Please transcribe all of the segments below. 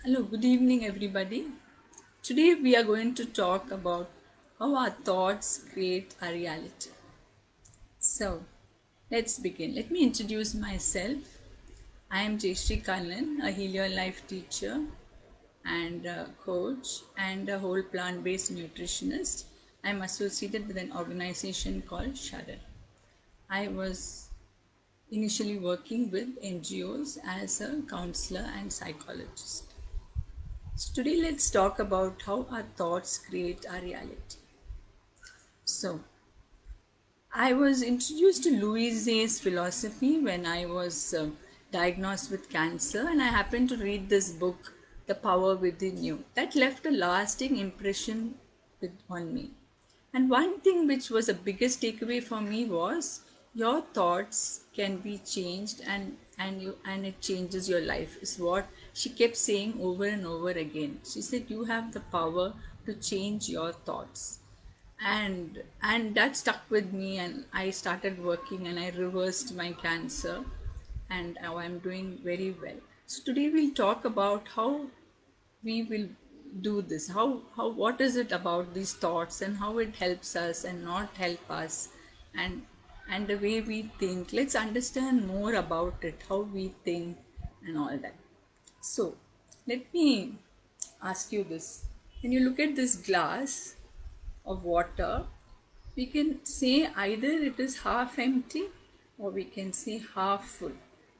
Hello, good evening, everybody. Today we are going to talk about how our thoughts create our reality. So, let's begin. Let me introduce myself. I am Jashree Kanan, a Heal Your Life teacher and a coach and a whole plant based nutritionist. I am associated with an organization called Sharan. I was initially working with NGOs as a counselor and psychologist. So today let's talk about how our thoughts create our reality. So I was introduced to Louise Hay's philosophy when I was diagnosed with cancer, and I happened to read this book, The Power Within You. That left a lasting impression on me. And one thing which was the biggest takeaway for me was your thoughts can be changed and it changes your life is what she kept saying over and over again. She said you have the power to change your thoughts. And that stuck with me, and I started working and I reversed my cancer, and now I'm doing very well. So today we'll talk about how we will do this, how what is it about these thoughts and how it helps us and not help us, and and the way we think. Let's understand more about it, how we think and all that. So let me ask you this. When you look at this glass of water, we can say either it is half empty or we can say half full.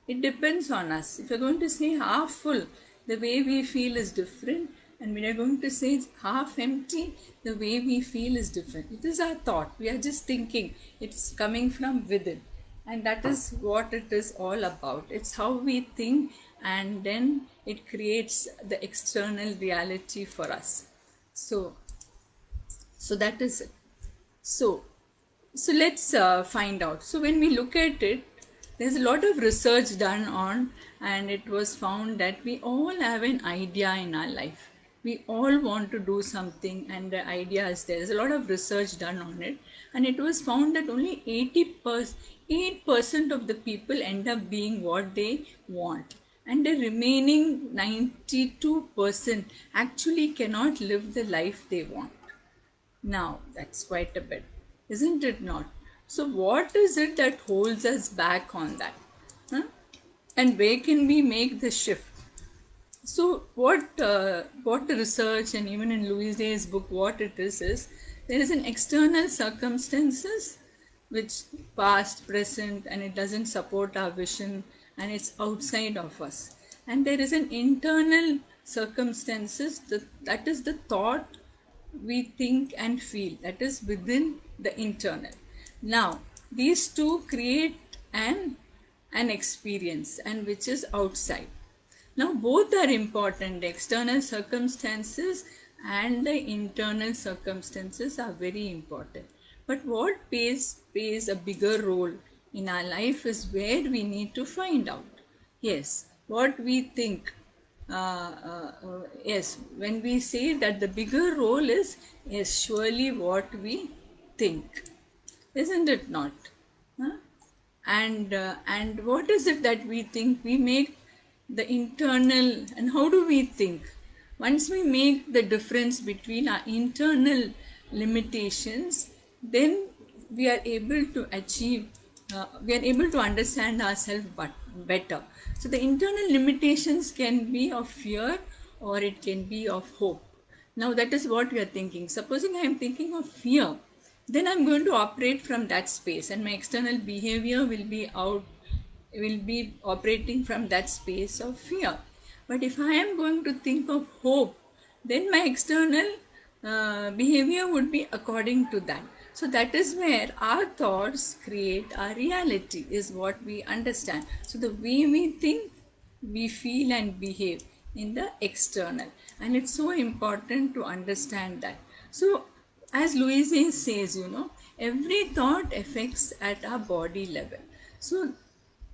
It depends on us. If you're going to say half full, the way we feel is different, and when you're going to say it's half empty, the way we feel is different. It is our thought. We are just thinking. It's coming from within. And that is what it is all about. It's how we think, and then it creates the external reality for us. So, so that is it. So, so let's find out. So when we look at it, there's a lot of research done on, and it was found that we all have an idea in our life. We all want to do something, and the idea is there. There's a lot of research done on it, and it was found that only 8% of the people end up being what they want, and the remaining 92% actually cannot live the life they want. Now, that's quite a bit, isn't it not? So, what is it that holds us back on that? Huh? And where can we make the shift? So, what the research and even in Louise Hay's book, what it is there is an external circumstances which past, present, and it doesn't support our vision, and it's outside of us. And there is an internal circumstances that is the thought we think and feel, that is within the internal. Now these two create an experience, and which is outside. Now both are important. The external circumstances and the internal circumstances are very important, but what plays a bigger role in our life is where we need to find out. Yes, what we think. Yes, when we say that the bigger role is surely what we think, isn't it not? Huh? And what is it that we think? We make the internal, and how do we think? Once we make the difference between our internal limitations, then we are able to achieve, we are able to understand ourselves better. So the internal limitations can be of fear or it can be of hope. Now that is what we are thinking. Supposing I am thinking of fear, then I'm going to operate from that space, and my external behavior will be operating from that space of fear. But if I am going to think of hope, then my external behavior would be according to that. So that is where our thoughts create our reality, is what we understand. So the way we think, we feel and behave in the external, and it's so important to understand that. So as Louise says, every thought affects at our body level. So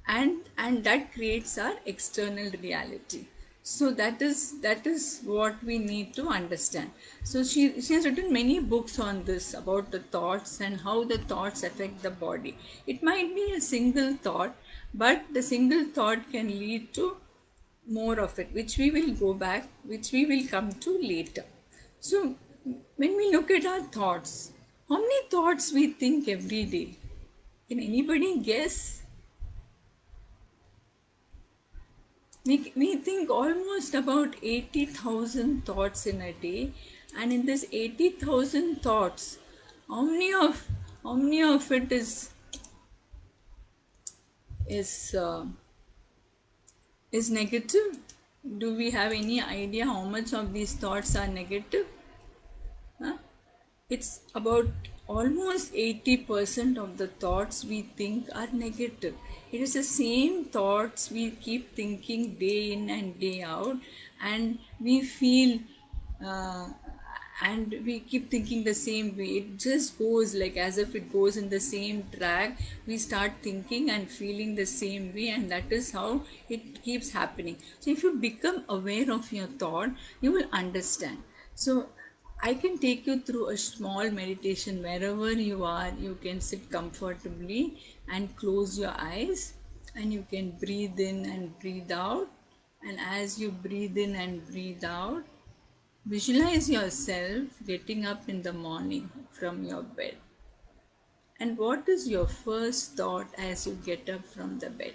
and that creates our external reality. So that is what we need to understand. So she has written many books on this, about the thoughts and how the thoughts affect the body. It might be a single thought, but the single thought can lead to more of it, which we will go back, which we will come to later. So, when we look at our thoughts, how many thoughts we think every day? Can anybody guess? We think almost about 80,000 thoughts in a day, and in this 80,000 thoughts, how many of it is uh, is negative? Do we have any idea how much of these thoughts are negative? Huh? It's about almost 80% of the thoughts we think are negative. It is the same thoughts we keep thinking day in and day out, and we feel uh, and we keep thinking the same way. It just goes like as if it goes in the same track. We start thinking and feeling the same way, and that is how it keeps happening. So if you become aware of your thought, you will understand. So I can take you through a small meditation. Wherever you are, you can sit comfortably and close your eyes, and you can breathe in and breathe out. And as you breathe in and breathe out, visualize yourself getting up in the morning from your bed. And what is your first thought as you get up from the bed?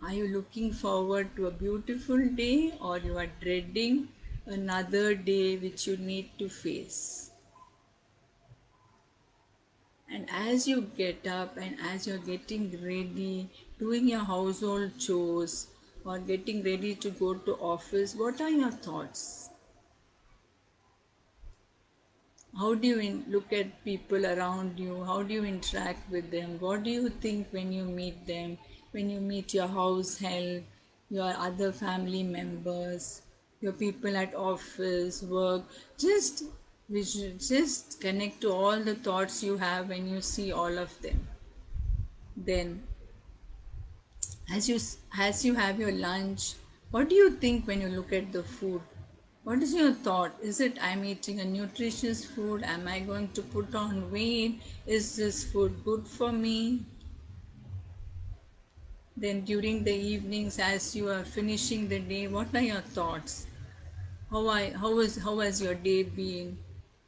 Are you looking forward to a beautiful day, or you are dreading another day which you need to face? And as you get up and as you're getting ready, doing your household chores or getting ready to go to office, what are your thoughts? How do you look at people around you? How do you interact with them? What do you think when you meet them? When you meet your house help, your other family members, your people at office, work, just just connect to all the thoughts you have when you see all of them. Then, as you have your lunch, what do you think when you look at the food? What is your thought? Is it I'm eating a nutritious food? Am I going to put on weight? Is this food good for me? Then during the evenings, as you are finishing the day, what are your thoughts? How has your day been?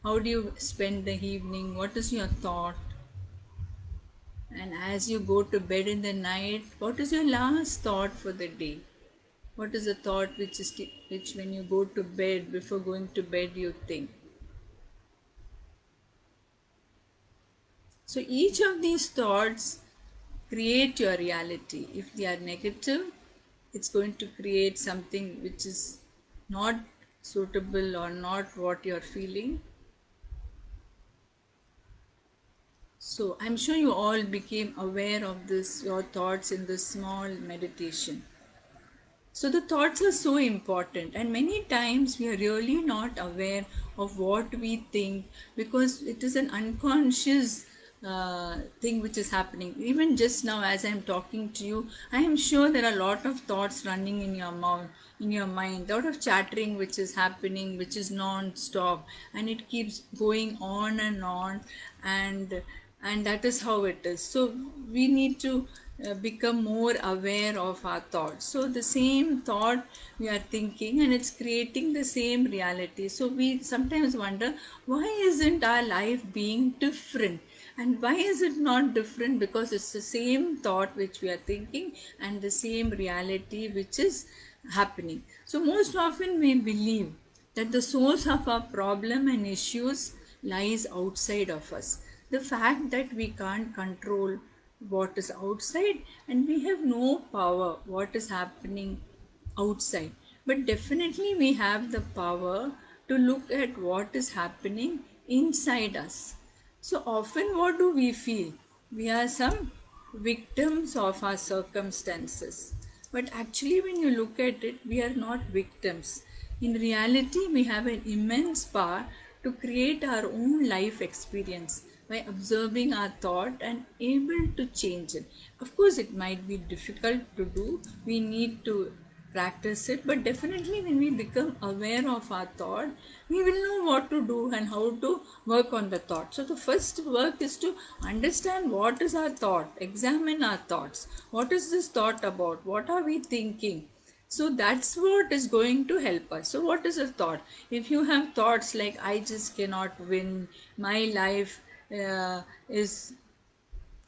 How do you spend the evening? What is your thought? And as you go to bed in the night, what is your last thought for the day? What is the thought which when you go to bed, before going to bed, you think? So each of these thoughts create your reality. If they are negative, it's going to create something which is not suitable or not what you're feeling. So I'm sure you all became aware of this, your thoughts in this small meditation. So the thoughts are so important, and many times we are really not aware of what we think because it is an unconscious thing which is happening. Even just now, as I'm talking to you, I am sure there are a lot of thoughts running in your mouth, in your mind, a lot of chattering which is happening, which is non-stop, and it keeps going on, and that is how it is. So we need to become more aware of our thoughts. So the same thought we are thinking, and it's creating the same reality. So we sometimes wonder, why isn't our life being different? And why is it not different? Because it's the same thought which we are thinking and the same reality which is happening. So most often we believe that the source of our problem and issues lies outside of us. The fact that we can't control what is outside, and we have no power what is happening outside, but definitely we have the power to look at what is happening inside us. So often what do we feel? We are some victims of our circumstances, but actually when you look at it, we are not victims. In reality, we have an immense power to create our own life experience by observing our thought and able to change it. Of course, it might be difficult to do. We need to practice it, but definitely when we become aware of our thought, we will know what to do and how to work on the thought. So the first work is to understand what is our thought, examine our thoughts. What is this thought about? What are we thinking? So that's what is going to help us. So what is a thought? If you have thoughts like I just cannot win, my life is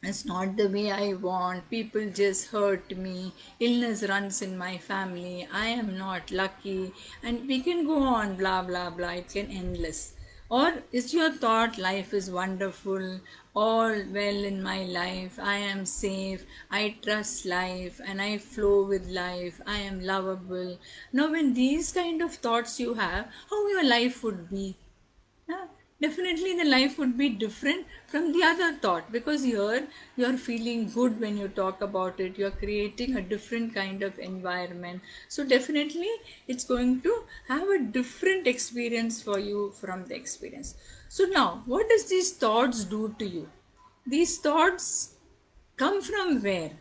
it's not the way I want, people just hurt me, illness runs in my family, I am not lucky, and we can go on, blah blah blah, it can endless. Or is your thought life is wonderful, all well in my life, I am safe, I trust life and I flow with life, I am lovable. Now when these kind of thoughts you have, how your life would be? Yeah, definitely the life would be different from the other thought, because here you're feeling good when you talk about it, you're creating a different kind of environment. So definitely it's going to have a different experience for you from the experience. So now what does these thoughts do to you? These thoughts come from where?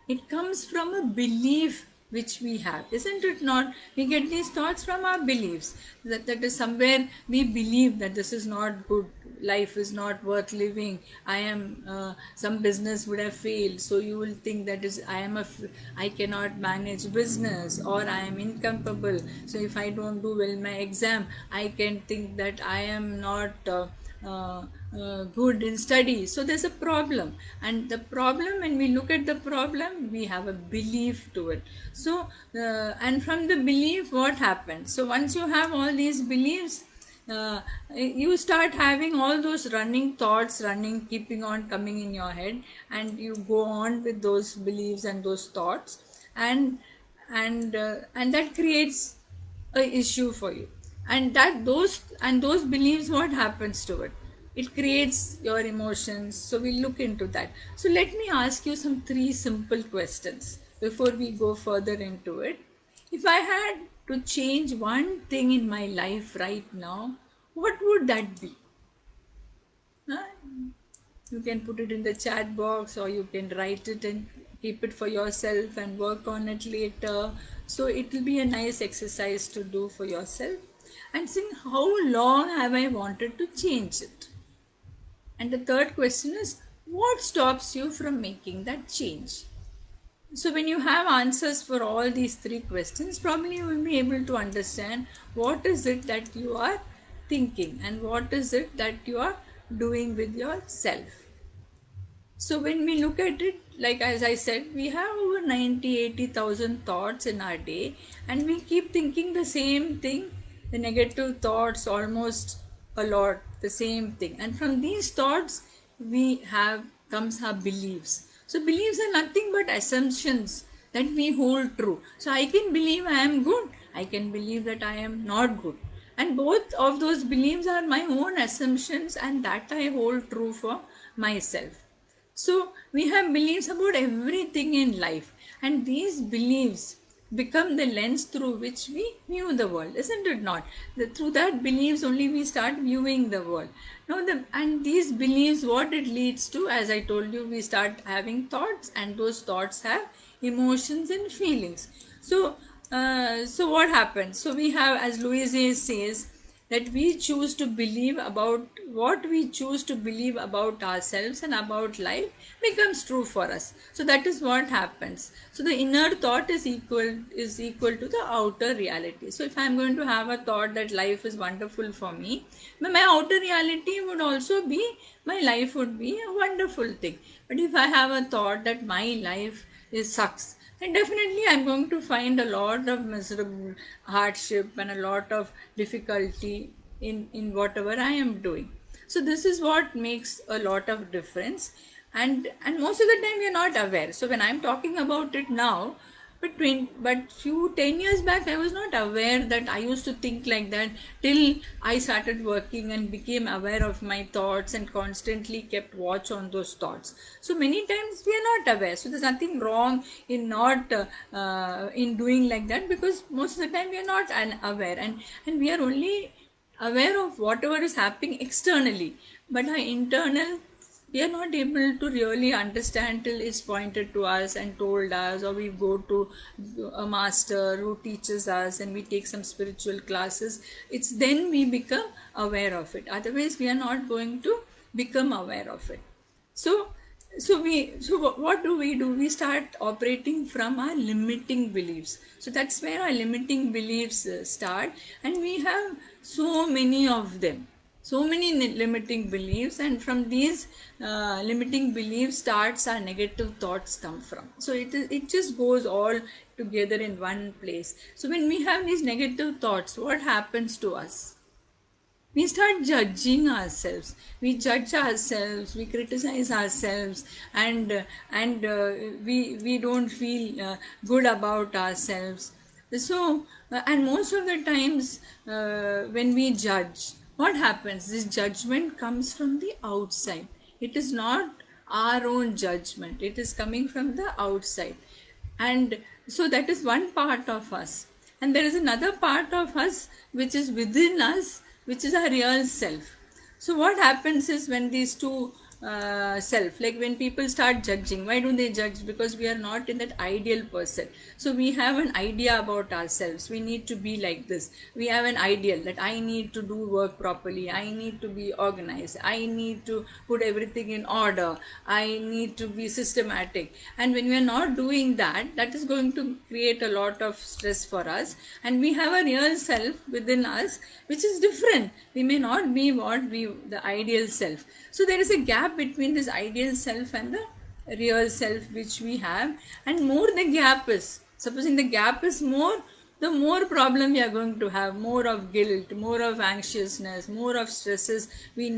It comes from a belief which we have, isn't it not? We get these thoughts from our beliefs. That is somewhere we believe that this is not good, life is not worth living. I am some business would have failed, so you will think that is I cannot manage business, or I am incapable. So if I don't do well my exam, I can think that I am not. Good in studies. So there's a problem, and the problem, when we look at the problem, we have a belief to it. So and from the belief, what happens? So once you have all these beliefs, you start having all those running thoughts running, keeping on coming in your head, and you go on with those beliefs and those thoughts, and that creates a issue for you. And those beliefs, what happens to it? It creates your emotions. So we'll look into that. So let me ask you some three simple questions before we go further into it. If I had to change one thing in my life right now, what would that be? Huh? You can put it in the chat box, or you can write it and keep it for yourself and work on it later. So it will be a nice exercise to do for yourself. And think, how long have I wanted to change it? And the third question is, what stops you from making that change? So when you have answers for all these three questions, probably you will be able to understand what is it that you are thinking and what is it that you are doing with yourself. So when we look at it, like as I said, we have over 80,000 thoughts in our day, and we keep thinking the same thing, the negative thoughts almost a lot, the same thing. And from these thoughts, we have comes our beliefs. So beliefs are nothing but assumptions that we hold true. So I can believe I am good, I can believe that I am not good. And both of those beliefs are my own assumptions, and that I hold true for myself. So we have beliefs about everything in life, and these beliefs become the lens through which we view the world, isn't it not? Through that beliefs only we start viewing the world. Now and these beliefs, what it leads to, as I told you, we start having thoughts, and those thoughts have emotions and feelings. So so what happens? So we have, as Louise Hay says, that we choose to believe about what we choose to believe about ourselves and about life becomes true for us. So that is what happens. So the inner thought is equal to the outer reality. So if I am going to have a thought that life is wonderful for me, my outer reality would also be, my life would be a wonderful thing. But if I have a thought that my life is sucks, then definitely I'm going to find a lot of miserable hardship and a lot of difficulty in whatever I am doing. So this is what makes a lot of difference, and most of the time we are not aware. So when I'm talking about it now, but few 10 years back I was not aware that I used to think like that, till I started working and became aware of my thoughts and constantly kept watch on those thoughts. So many times we are not aware. So there's nothing wrong in not in doing like that, because most of the time we are not unaware, and we are only aware of whatever is happening externally, but our internal we are not able to really understand till it's pointed to us and told us, or we go to a master who teaches us and we take some spiritual classes. It's then we become aware of it. Otherwise we are not going to become aware of it. So what do? We start operating from our limiting beliefs. So that's where our limiting beliefs start, and we have so many of them, so many limiting beliefs, and from these limiting beliefs starts our negative thoughts come from. So it just goes all together in one place. So when we have these negative thoughts, what happens to us? We start judging ourselves. We judge ourselves, we criticize ourselves, and we don't feel good about ourselves. So and most of the times when we judge, what happens? This judgment comes from the outside. It is not our own judgment, it is coming from the outside. And so that is one part of us, and there is another part of us which is within us, which is our real self. So what happens is, when these two self, like when people start judging, why do they judge? Because we are not in that ideal person. So we have an idea about ourselves, we need to be like this. We have an ideal that I need to do work properly, I need to be organized, I need to put everything in order, I need to be systematic. And when we are not doing that, that is going to create a lot of stress for us. And we have a real self within us which is different. We may not be the ideal self. So there is a gap between this ideal self and the real self which we have. And more the gap is, supposing the gap is more, the more problem we are going to have, more of guilt, more of anxiousness, more of stresses we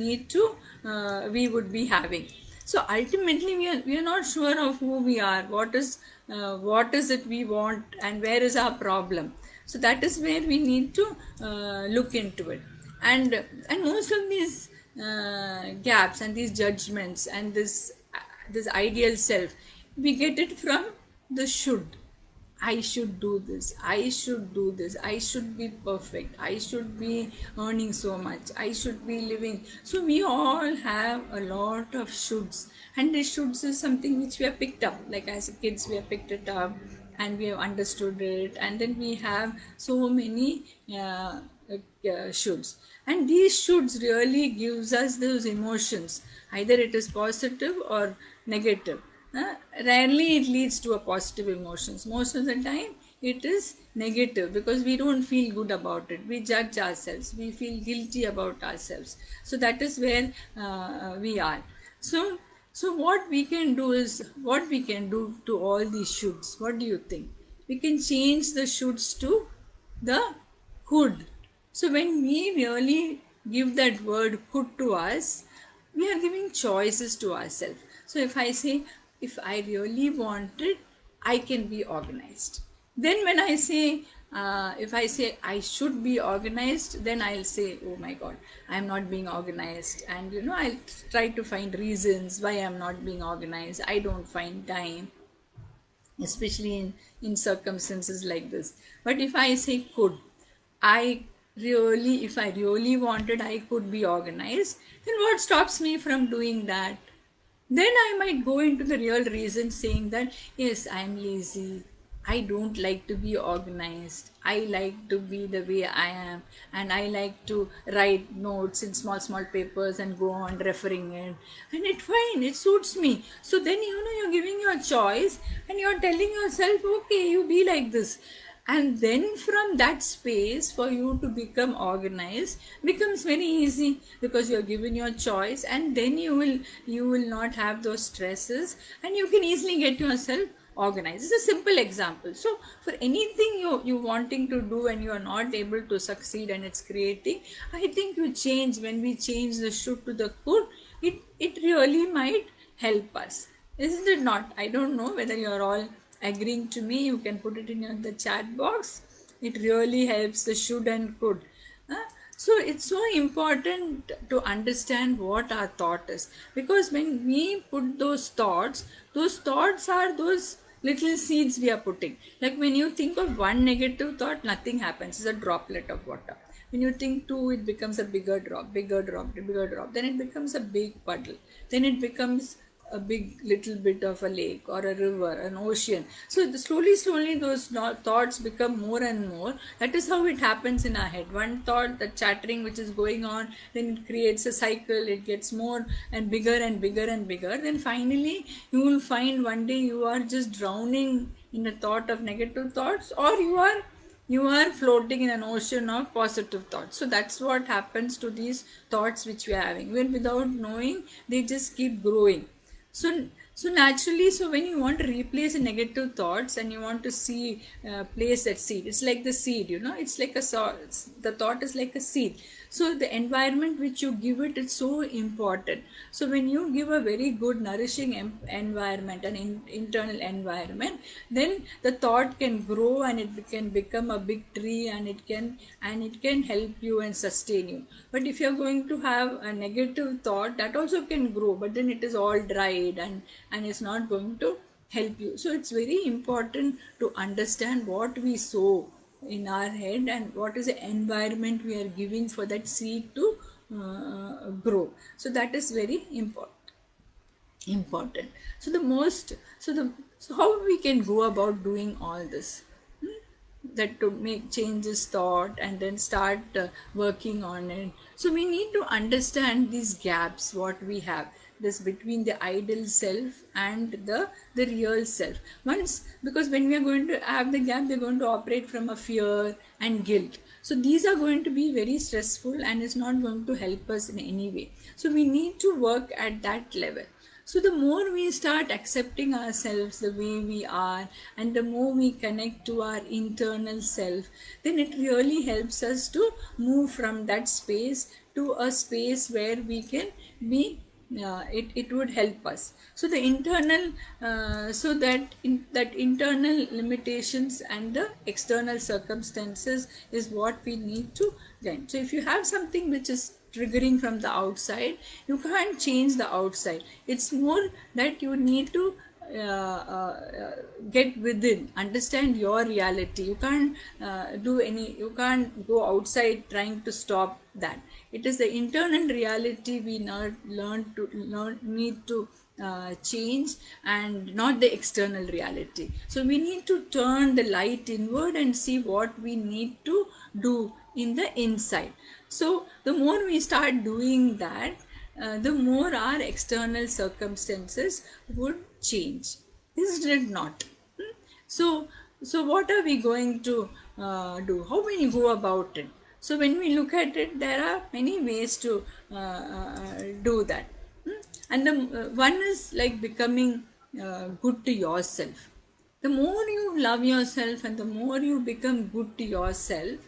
would be having. So ultimately we are not sure of who we are, what is it we want, and where is our problem. So that is where we need to look into it. And most of these gaps and these judgments and this ideal self, we get it from the should. I should do this, I should do this, I should be perfect, I should be earning so much, I should be living. So we all have a lot of shoulds, and the shoulds is something which we have picked up. Like as kids we have picked it up and we have understood it, and then we have so many shoulds. And these shoulds really gives us those emotions, either it is positive or negative. Rarely it leads to a positive emotions. Most of the time it is negative, because we don't feel good about it, we judge ourselves, we feel guilty about ourselves. So that is where we are. So what we can do to all these shoulds? What do you think? We can change the shoulds to the could. So when we really give that word could to us, we are giving choices to ourselves. So if I say, if I really want it, I can be organized. Then when I say, if I say I should be organized, then I'll say, oh my God, I'm not being organized. And I'll try to find reasons why I'm not being organized. I don't find time, especially in circumstances like this. But if I say could, if I really wanted, I could be organized, then what stops me from doing that? Then I might go into the real reason, saying that, yes, I am lazy, I don't like to be organized, I like to be the way I am, and I like to write notes in small papers and go on referring it, and it's fine, it suits me. So then you're giving your choice and you're telling yourself, okay, you be like this. And then from that space, for you to become organized becomes very easy, because you're given your choice, and then you will not have those stresses, and you can easily get yourself organized. It's a simple example. So for anything you wanting to do and you are not able to succeed and it's creating, I think when we change the should to the could, it really might help us, isn't it not? I don't know whether you're all agreeing to me. You can put it in the chat box. It really helps, the should and could. So it's so important to understand what our thought is, because when we put those thoughts are those little seeds we are putting. Like when you think of one negative thought, nothing happens, it's a droplet of water. When you think 2, it becomes a bigger drop, bigger drop, bigger drop. Then it becomes a big puddle. Then it becomes a big little bit of a lake or a river, an ocean. So slowly those thoughts become more and more. That is how it happens in our head. One thought, the chattering which is going on, then it creates a cycle. It gets more and bigger and bigger and bigger. Then finally you will find one day you are just drowning in a thought of negative thoughts, or you are floating in an ocean of positive thoughts. So that's what happens to these thoughts which we are having. When without knowing, they just keep growing. So naturally, so when you want to replace the negative thoughts and you want to see place that seed, it's like the seed, it's like the thought is like a seed. So the environment which you give it, it's so important. So when you give a very good nourishing environment, an internal environment, then the thought can grow and it can become a big tree, and it can help you and sustain you. But if you're going to have a negative thought, that also can grow, but then it is all dried and it's not going to help you. So it's very important to understand what we sow in our head and what is the environment we are giving for that seed to grow. So that is very important. So how we can go about doing all this? That to make changes thought and then start working on it. So we need to understand these gaps what we have, this between the ideal self and the real self. Once, because when we are going to have the gap, we're going to operate from a fear and guilt. So these are going to be very stressful and it's not going to help us in any way. So we need to work at that level. So the more we start accepting ourselves the way we are, and the more we connect to our internal self, then it really helps us to move from that space to a space where we can be. It would help us. So the internal, that internal limitations and the external circumstances is what we need to then. So if you have something which is triggering from the outside, you can't change the outside. It's more that you need to get within, understand your reality. You can't you can't go outside trying to stop that. It is the internal reality we need to change, and not the external reality. So we need to turn the light inward and see what we need to do in the inside. So the more we start doing that, the more our external circumstances would change. Is it not? So what are we going to do? How will you go about it? So when we look at it, there are many ways to do that. And the one is like becoming good to yourself. The more you love yourself and the more you become good to yourself,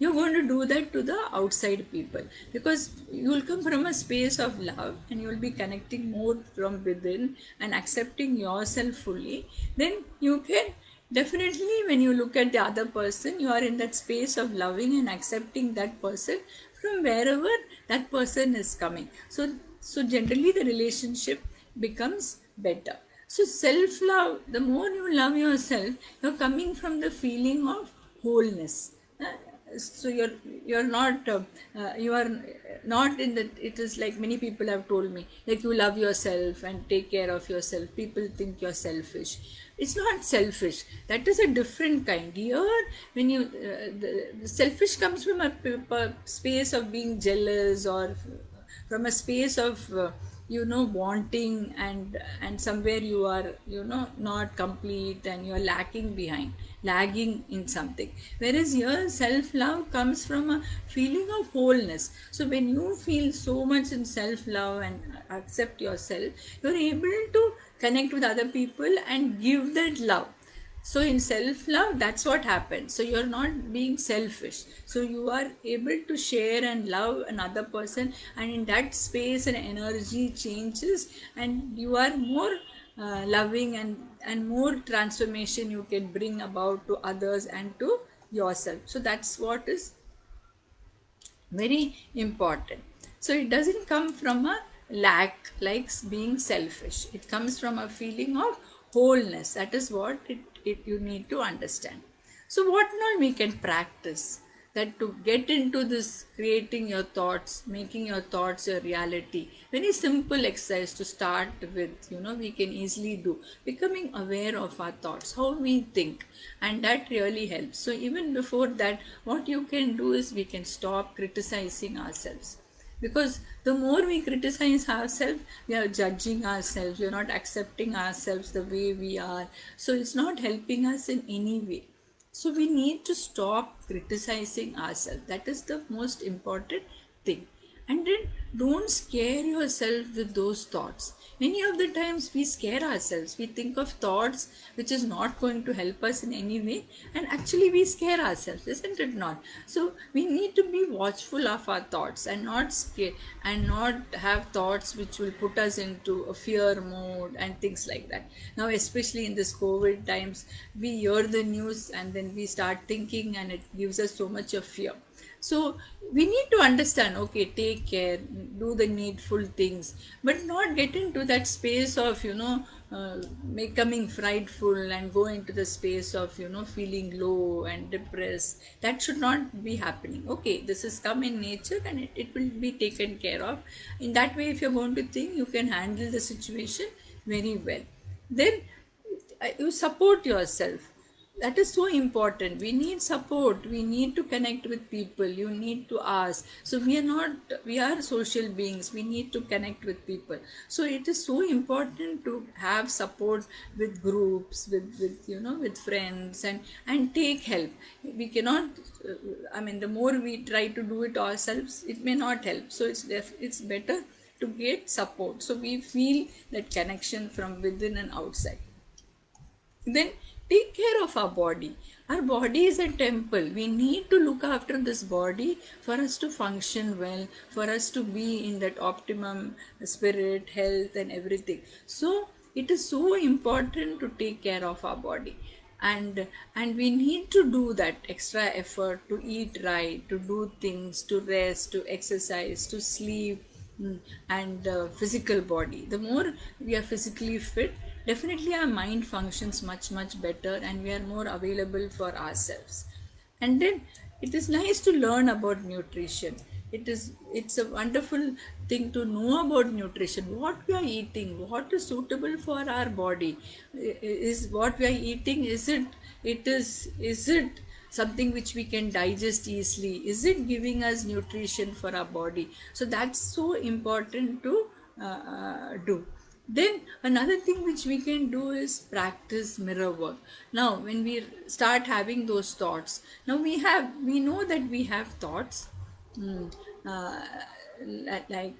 you're going to do that to the outside people, because you will come from a space of love and you will be connecting more from within and accepting yourself fully. Then you can definitely, when you look at the other person, you are in that space of loving and accepting that person from wherever that person is coming. So generally the relationship becomes better. So self-love, the more you love yourself, you're coming from the feeling of wholeness. So you're not you are not in the, it is like many people have told me, like, you love yourself and take care of yourself, people think you're selfish. It's not selfish, that is a different kind. Here when you the selfish comes from a space of being jealous, or from a space of wanting, and somewhere you are not complete and you are lagging in something. Whereas your self love comes from a feeling of wholeness. So when you feel so much in self love and accept yourself, you're able to connect with other people and give that love. So in self-love, that's what happens. So you're not being selfish. So you are able to share and love another person, and in that space and energy changes, and you are more loving, and more transformation you can bring about to others and to yourself. So that's what is very important. So it doesn't come from a lack, like being selfish. It comes from a feeling of wholeness. That is what it you need to understand. So what now we can practice? that to get into this creating your thoughts, making your thoughts your reality, very simple exercise to start with, we can easily do, becoming aware of our thoughts, how we think, and that really helps. So even before that, what you can do is we can stop criticizing ourselves, because the more we criticize ourselves, we are judging ourselves, we are not accepting ourselves the way we are, so it's not helping us in any way. So we need to stop criticizing ourselves. That is the most important thing. And then don't scare yourself with those thoughts. Many of the times we scare ourselves. We think of thoughts which is not going to help us in any way, and actually we scare ourselves, isn't it not? So we need to be watchful of our thoughts and not scare, and not have thoughts which will put us into a fear mode and things like that. Now, especially in this COVID times, we hear the news and then we start thinking, and it gives us so much of fear. So we need to understand, okay, take care, do the needful things, but not get into that space of, becoming frightful and go into the space of, feeling low and depressed. That should not be happening. Okay, this is come in nature, and it will be taken care of. In that way, if you're going to think, you can handle the situation very well. Then you support yourself. That is so important. We need support, we need to connect with people, you need to ask. So we are social beings, we need to connect with people. So it is so important to have support with groups, with friends, and take help. We cannot, the more we try to do it ourselves, it may not help. So it's better to get support, so we feel that connection from within and outside. Then take care of our body. Our body is a temple. We need to look after this body for us to function well, for us to be in that optimum spirit, health, and everything. So it is so important to take care of our body. And we need to do that extra effort to eat right, to do things, to rest, to exercise, to sleep, and physical body. The more we are physically fit, definitely our mind functions much better, and we are more available for ourselves. And then it is nice to learn about nutrition. It's a wonderful thing to know about nutrition, what we are eating, what is suitable for our body. Is what we are eating, is it something which we can digest easily? Is it giving us nutrition for our body? So that's so important to do. Then another thing which we can do is practice mirror work. Now when we start having those thoughts, now we know that we have thoughts. Mm, uh, like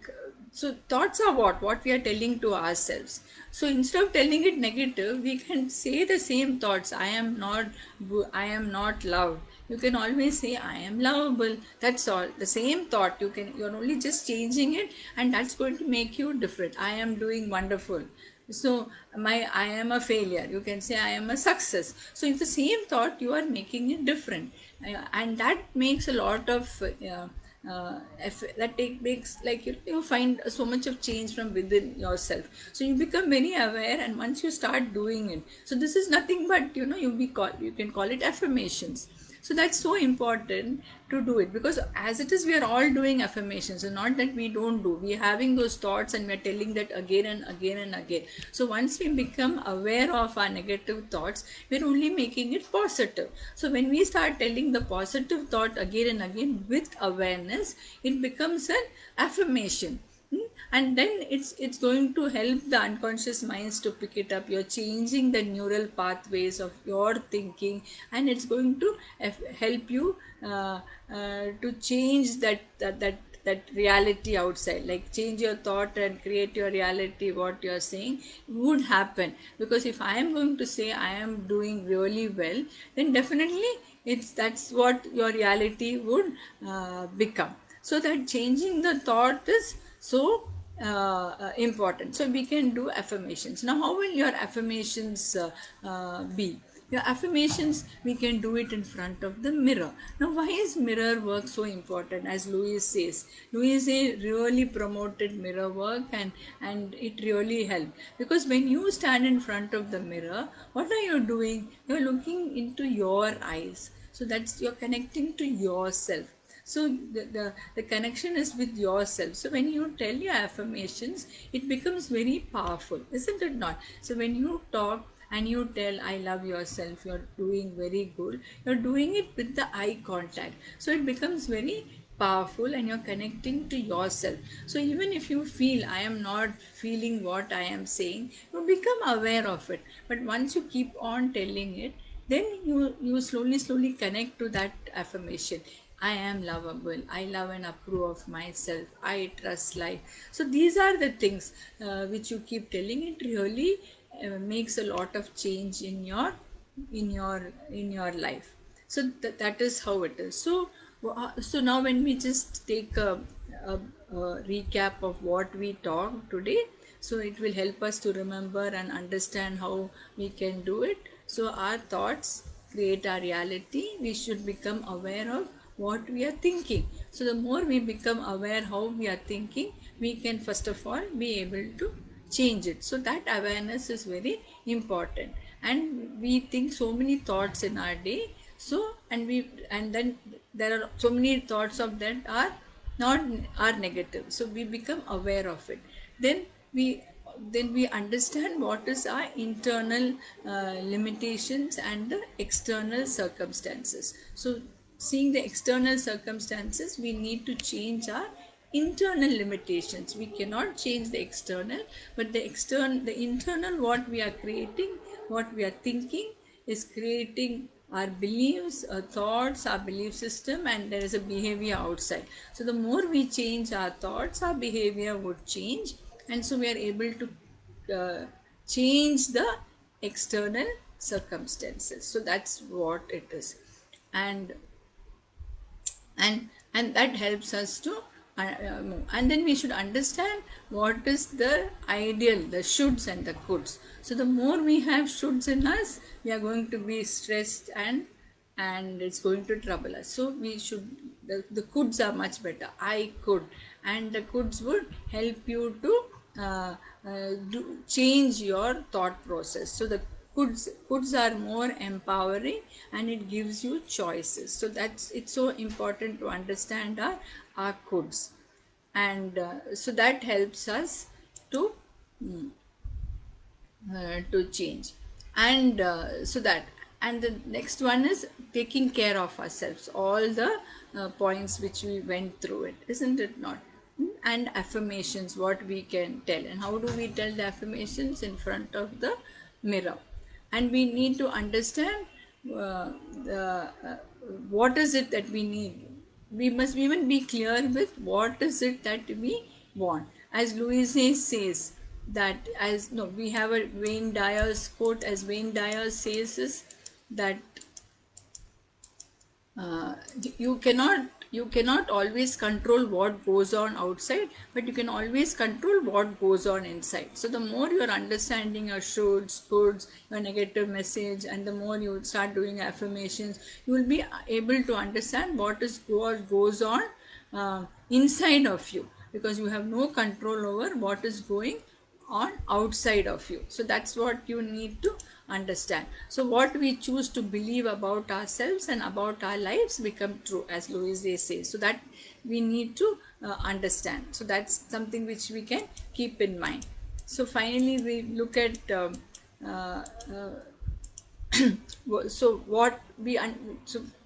so thoughts are what we are telling to ourselves. So instead of telling it negative, we can say the same thoughts. I am not good, I am not loved. You can always say I am lovable. That's all, the same thought. You're only just changing it, and that's going to make you different. I am doing wonderful. So I am a failure, you can say I am a success. So it's the same thought, you are making it different. And that makes a lot of makes, like, you find so much of change from within yourself. So you become very aware, and once you start doing it, so this is nothing but, you can call it affirmations. So that's so important to do it, because as it is, we are all doing affirmations, and not that we don't do. We are having those thoughts, and we are telling that again and again and again. So once we become aware of our negative thoughts, we're only making it positive. So when we start telling the positive thought again and again with awareness, it becomes an affirmation. And then it's going to help the unconscious minds to pick it up. You're changing the neural pathways of your thinking, and it's going to help you to change that reality outside. Like, change your thought and create your reality. What you're saying would happen, because if I am going to say I am doing really well, then definitely that's what your reality would become. So that changing the thought is so important. So we can do affirmations. Now, how will your affirmations be? Your affirmations, we can do it in front of the mirror. Now, why is mirror work so important? As Louise says, Louise Hay really promoted mirror work, and it really helped. Because when you stand in front of the mirror, what are you doing? You're looking into your eyes. So that's, you're connecting to yourself. So the connection is with yourself. So when you tell your affirmations, it becomes very powerful, isn't it not? So when you talk and you tell, I love yourself, you're doing very good, you're doing it with the eye contact. So it becomes very powerful and you're connecting to yourself. So even if you feel, I am not feeling what I am saying, you become aware of it. But once you keep on telling it, then you slowly connect to that affirmation. I am lovable, I love and approve of myself, I trust life. So these are the things which you keep telling. It really makes a lot of change in your life. So that is how it is. So so now when we just take a recap of what we talked today, so it will help us to remember and understand how we can do it. So our thoughts create our reality. We should become aware of what we are thinking. So the more we become aware how we are thinking, we can first of all be able to change it. So that awareness is very important. And we think so many thoughts in our day. So and then there are so many thoughts of that are not, are negative. So we become aware of it. Then we understand what is our internal limitations and the external circumstances. So seeing the external circumstances, we need to change our internal limitations. We cannot change the external, but the internal, what we are creating, what we are thinking, is creating our beliefs, our thoughts, our belief system, and there is a behavior outside. So the more we change our thoughts, our behavior would change, and so we are able to change the external circumstances. So that's what it is. and and that helps us to move. And then we should understand what is the ideal, the shoulds and the coulds. So the more we have shoulds in us, we are going to be stressed, and it's going to trouble us. So we should, the coulds are much better. I could, and the coulds would help you to change your thought process. So the coulds are more empowering, and it gives you choices. So that's, it's so important to understand our coulds. And so that helps us to change. And so that, and the next one is taking care of ourselves, all the points which we went through it, isn't it not? And affirmations, what we can tell, and how do we tell the affirmations? In front of the mirror. And we need to understand what is it that we need. We must even be clear with what is it that we want. As Louise Hay says, that as no, we have a Wayne Dyer's quote, as Wayne Dyer says, is that you cannot always control what goes on outside, but you can always control what goes on inside. So the more you're understanding your shoulds, coulds, your negative message, and the more you start doing affirmations, you will be able to understand what goes on inside of you, because you have no control over what is going on outside of you. So that's what you need to understand. So what we choose to believe about ourselves and about our lives become true, as Louise Hay says. So that we need to understand. So that's something which we can keep in mind. So finally we look at uh, so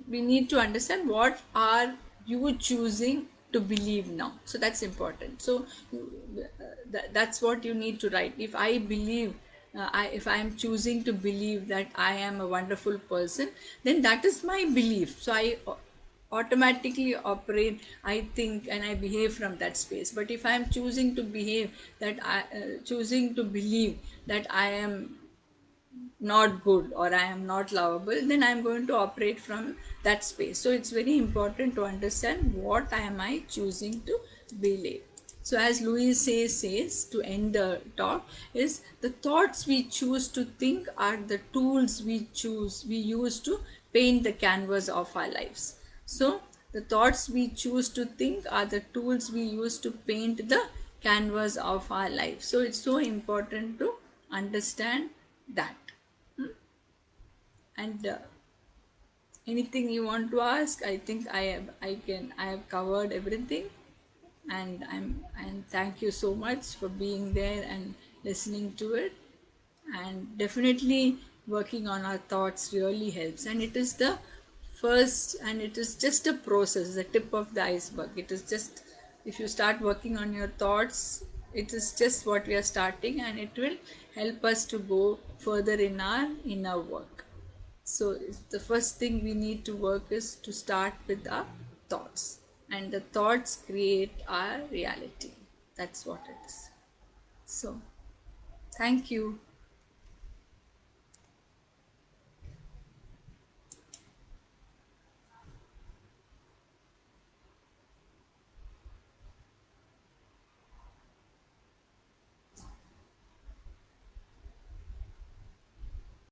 we need to understand what are you choosing to believe now. So that's important. So that's what you need to write. If I believe, if I am choosing to believe that I am a wonderful person, then that is my belief. So I automatically operate, I think, and I behave from that space. But if I am choosing to behave that choosing to believe that I am not good or I am not lovable, then I am going to operate from that space. So it's very important to understand what am I choosing to believe. So as Louise Hay says, to end the talk, is the thoughts we choose to think are the tools we use to paint the canvas of our lives. So the thoughts we choose to think are the tools we use to paint the canvas of our life. So it's so important to understand that. And Anything you want to ask? I think I have covered everything, and thank you so much for being there and listening to it. And definitely working on our thoughts really helps, and it is the first, and it is just a process, the tip of the iceberg. It is just, if you start working on your thoughts, it is just what we are starting, and it will help us to go further in our inner work. So the first thing we need to work is to start with our thoughts, and the thoughts create our reality. That's what it is. So thank you.